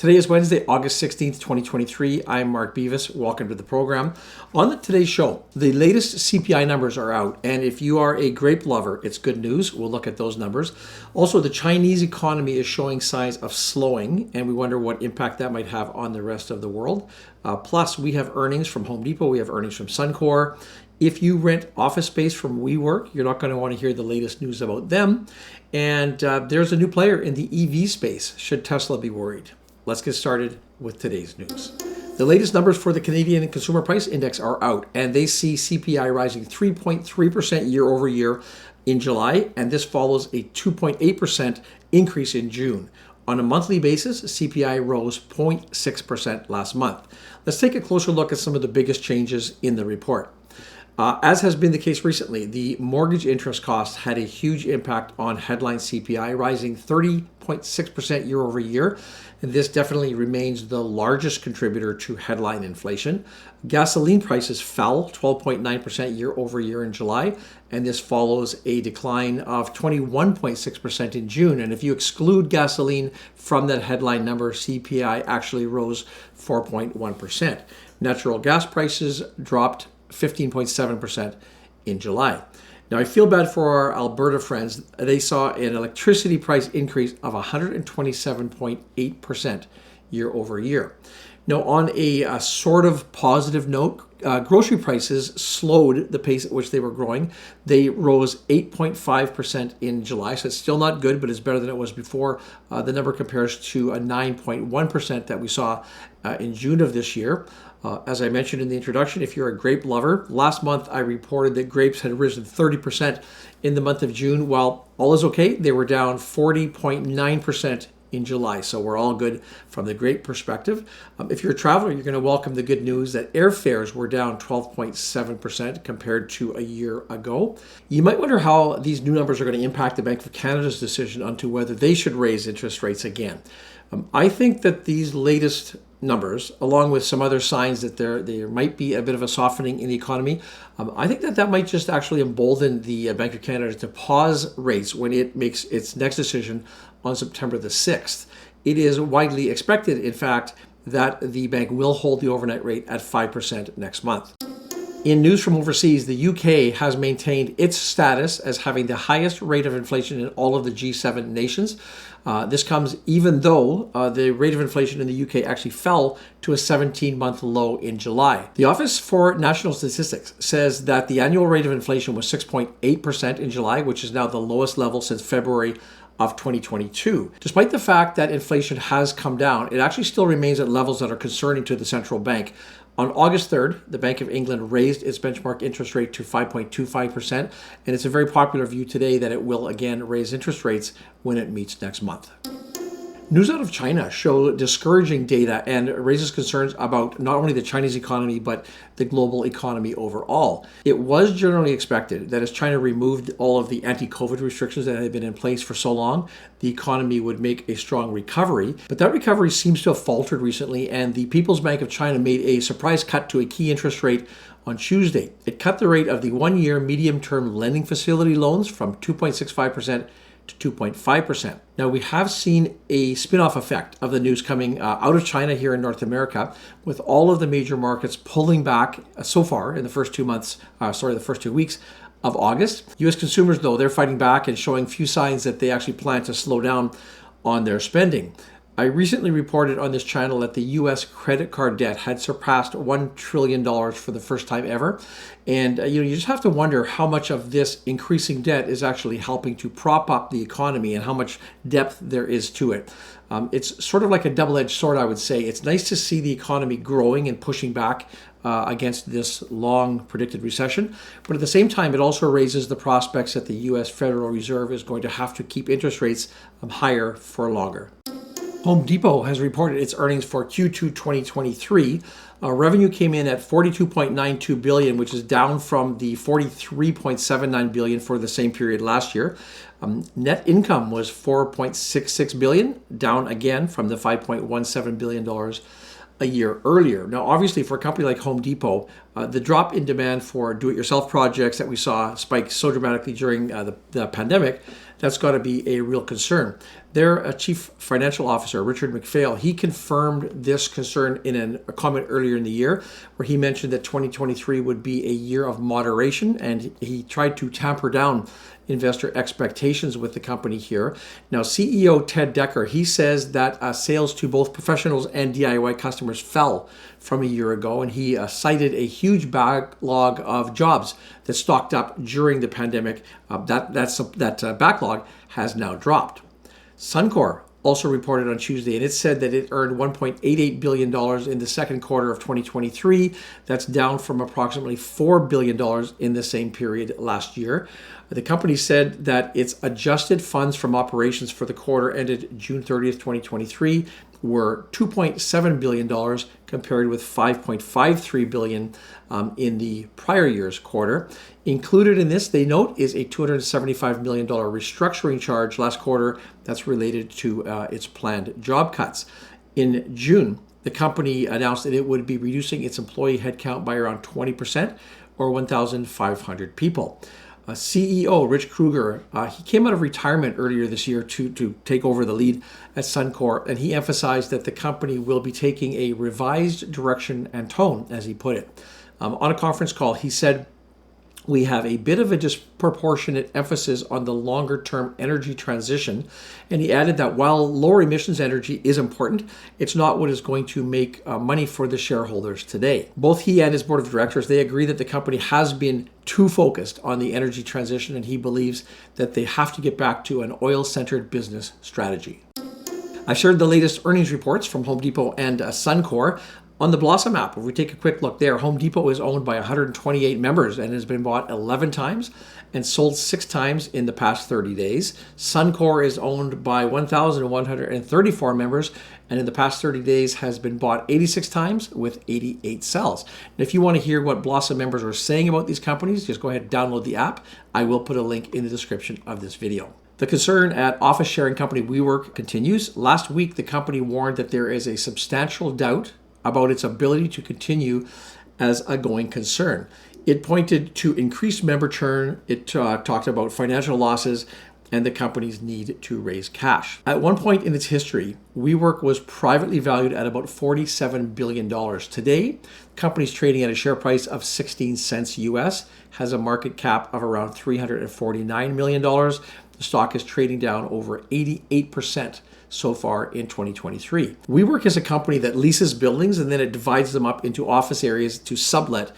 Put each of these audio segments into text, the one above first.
Today is Wednesday, August 16th, 2023. I'm Mark Beavis. Welcome to the program. On today's show, the latest CPI numbers are out, and if you are a grape lover, it's good news. We'll look at those numbers. Also, the Chinese economy is showing signs of slowing, and we wonder what impact that might have on the rest of the world. Plus, we have earnings from Home Depot. We have earnings from Suncor. If you rent office space from WeWork, you're not going to want to hear the latest news about them. And there's a new player in the EV space. Should Tesla be worried? Let's get started with today's news. The latest numbers for the Canadian Consumer Price Index are out, and they see CPI rising 3.3% year over year in July, and this follows a 2.8% increase in June. On a monthly basis, CPI rose 0.6% last month. Let's take a closer look at some of the biggest changes in the report. As has been the case recently, the mortgage interest cost had a huge impact on headline CPI, rising 30.6% year over year. And this definitely remains the largest contributor to headline inflation. Gasoline prices fell 12.9% year over year in July, and this follows a decline of 21.6% in June. And if you exclude gasoline from that headline number, CPI actually rose 4.1%. Natural gas prices dropped 15.7% in July. Now, I feel bad for our Alberta friends. They saw an electricity price increase of 127.8% year over year. Now, on a sort of positive note, grocery prices slowed the pace at which they were growing. They rose 8.5% in July, so it's still not good, but it's better than it was before. The number compares to a 9.1% that we saw in June of this year. As I mentioned in the introduction, if you're a grape lover, last month I reported that grapes had risen 30% in the month of June. While all is okay, they were down 40.9% in July. So we're all good from the grape perspective. If you're a traveler, you're going to welcome the good news that airfares were down 12.7% compared to a year ago. You might wonder how these new numbers are going to impact the Bank of Canada's decision onto whether they should raise interest rates again. I think that these latest numbers, along with some other signs that there might be a bit of a softening in the economy, I think that might just actually embolden the Bank of Canada to pause rates when it makes its next decision on September the 6th. It is widely expected, in fact, that the bank will hold the overnight rate at 5% next month. In news from overseas, the UK has maintained its status as having the highest rate of inflation in all of the G7 nations. This comes even though the rate of inflation in the UK actually fell to a 17-month low in July. The Office for National Statistics says that the annual rate of inflation was 6.8% in July, which is now the lowest level since February of 2022. Despite the fact that inflation has come down, it actually still remains at levels that are concerning to the central bank. On August 3rd, the Bank of England raised its benchmark interest rate to 5.25%, and it's a very popular view today that it will again raise interest rates when it meets next month. News out of China show discouraging data and raises concerns about not only the Chinese economy, but the global economy overall. It was generally expected that as China removed all of the anti-COVID restrictions that had been in place for so long, the economy would make a strong recovery. But that recovery seems to have faltered recently, and the People's Bank of China made a surprise cut to a key interest rate on Tuesday. It cut the rate of the one-year medium-term lending facility loans from 2.65% to 2.5%. Now, we have seen a spin-off effect of the news coming out of China here in North America, with all of the major markets pulling back so far in the first 2 weeks of August. U.S. consumers, though, they're fighting back and showing few signs that they actually plan to slow down on their spending. I recently reported on this channel that the U.S. credit card debt had surpassed $1 trillion for the first time ever. And you just have to wonder how much of this increasing debt is actually helping to prop up the economy and how much depth there is to it. It's sort of like a double-edged sword, I would say. It's nice to see the economy growing and pushing back against this long predicted recession. But at the same time, it also raises the prospects that the U.S. Federal Reserve is going to have to keep interest rates higher for longer. Home Depot has reported its earnings for Q2 2023. Revenue came in at $42.92 billion, which is down from the $43.79 billion for the same period last year. Net income was $4.66 billion, down again from the $5.17 billion a year earlier. Now, obviously, for a company like Home Depot, the drop in demand for do-it-yourself projects that we saw spike so dramatically during the pandemic, that's got to be a real concern. Their chief financial officer, Richard McPhail, he confirmed this concern in a comment earlier in the year where he mentioned that 2023 would be a year of moderation, and he tried to tamper down investor expectations with the company here. Now, CEO Ted Decker, he says that sales to both professionals and DIY customers fell from a year ago, and he cited a huge backlog of jobs that stocked up during the pandemic. That backlog has now dropped. Suncor also reported on Tuesday, and it said that it earned $1.88 billion in the second quarter of 2023. That's down from approximately $4 billion in the same period last year. The company said that its adjusted funds from operations for the quarter ended June 30th, 2023 were $2.7 billion compared with $5.53 billion in the prior year's quarter. Included in this, they note, is a $275 million restructuring charge last quarter that's related to its planned job cuts. In June, the company announced that it would be reducing its employee headcount by around 20% or 1,500 people. CEO Rich Kruger, he came out of retirement earlier this year to take over the lead at Suncor, and he emphasized that the company will be taking a revised direction and tone, as he put it. On a conference call, he said, "We have a bit of a disproportionate emphasis on the longer-term energy transition." And he added that while lower emissions energy is important, it's not what is going to make money for the shareholders today. Both he and his board of directors, they agree that the company has been too focused on the energy transition, and he believes that they have to get back to an oil-centered business strategy. I shared the latest earnings reports from Home Depot and Suncor. On the Blossom app, if we take a quick look there, Home Depot is owned by 128 members and has been bought 11 times and sold 6 times in the past 30 days. Suncor is owned by 1,134 members and in the past 30 days has been bought 86 times with 88 sells. And if you want to hear what Blossom members are saying about these companies, just go ahead and download the app. I will put a link in the description of this video. The concern at office sharing company WeWork continues. Last week, the company warned that there is a substantial doubt about its ability to continue as a going concern. It pointed to increased member churn. It talked about financial losses and the company's need to raise cash. At one point in its history, WeWork was privately valued at about $47 billion. Today, the company's trading at a share price of 16 cents US, has a market cap of around $349 million. The stock is trading down over 88% so far in 2023. WeWork is a company that leases buildings and then it divides them up into office areas to sublet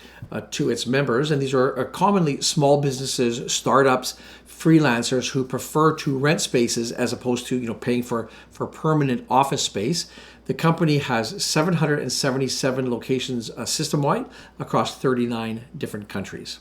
to its members. And these are commonly small businesses, startups, freelancers who prefer to rent spaces as opposed to paying for permanent office space. The company has 777 locations system-wide across 39 different countries.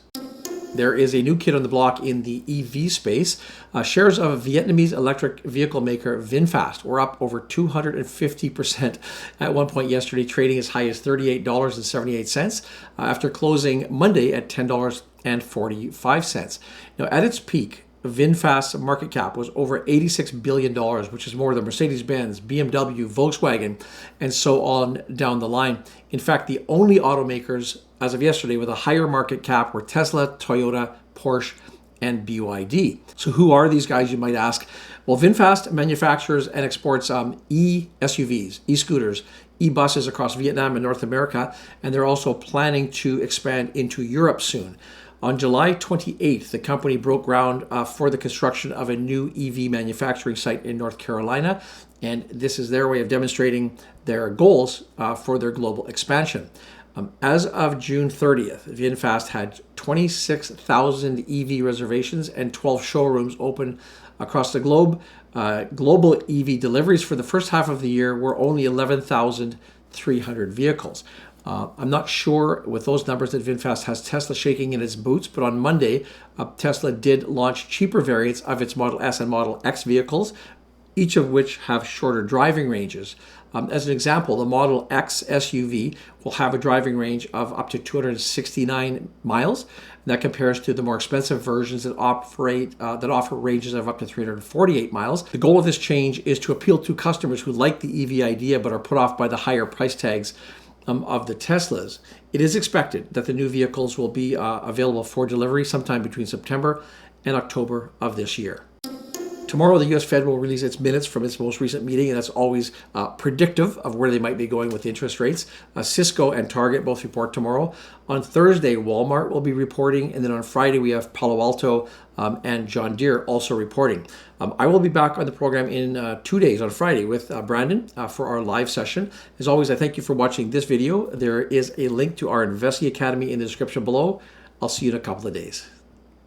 There is a new kid on the block in the EV space. Shares of Vietnamese electric vehicle maker Vinfast were up over 250% at one point yesterday, trading as high as $38.78 after closing Monday at $10.45. Now, at its peak, Vinfast's market cap was over $86 billion, which is more than Mercedes-Benz, BMW, Volkswagen, and so on down the line. In fact, the only automakers as of yesterday with a higher market cap were Tesla, Toyota, Porsche, and BYD. So who are these guys, you might ask? Well, Vinfast manufactures and exports e-SUVs, e-scooters, e-buses across Vietnam and North America, and they're also planning to expand into Europe soon. On July 28th, the company broke ground for the construction of a new EV manufacturing site in North Carolina, and this is their way of demonstrating their goals for their global expansion. As of June 30th, Vinfast had 26,000 EV reservations and 12 showrooms open across the globe. Global EV deliveries for the first half of the year were only 11,300 vehicles. I'm not sure with those numbers that Vinfast has Tesla shaking in its boots, but on Monday, Tesla did launch cheaper variants of its Model S and Model X vehicles, each of which have shorter driving ranges. As an example, the Model X SUV will have a driving range of up to 269 miles. And that compares to the more expensive versions that offer ranges of up to 348 miles. The goal of this change is to appeal to customers who like the EV idea but are put off by the higher price tags of the Teslas. It is expected that the new vehicles will be available for delivery sometime between September and October of this year. Tomorrow, the U.S. Fed will release its minutes from its most recent meeting, and that's always predictive of where they might be going with interest rates. Cisco and Target both report tomorrow. On Thursday, Walmart will be reporting, and then on Friday, we have Palo Alto and John Deere also reporting. I will be back on the program in 2 days on Friday with Brandon for our live session. As always, I thank you for watching this video. There is a link to our Investing Academy in the description below. I'll see you in a couple of days.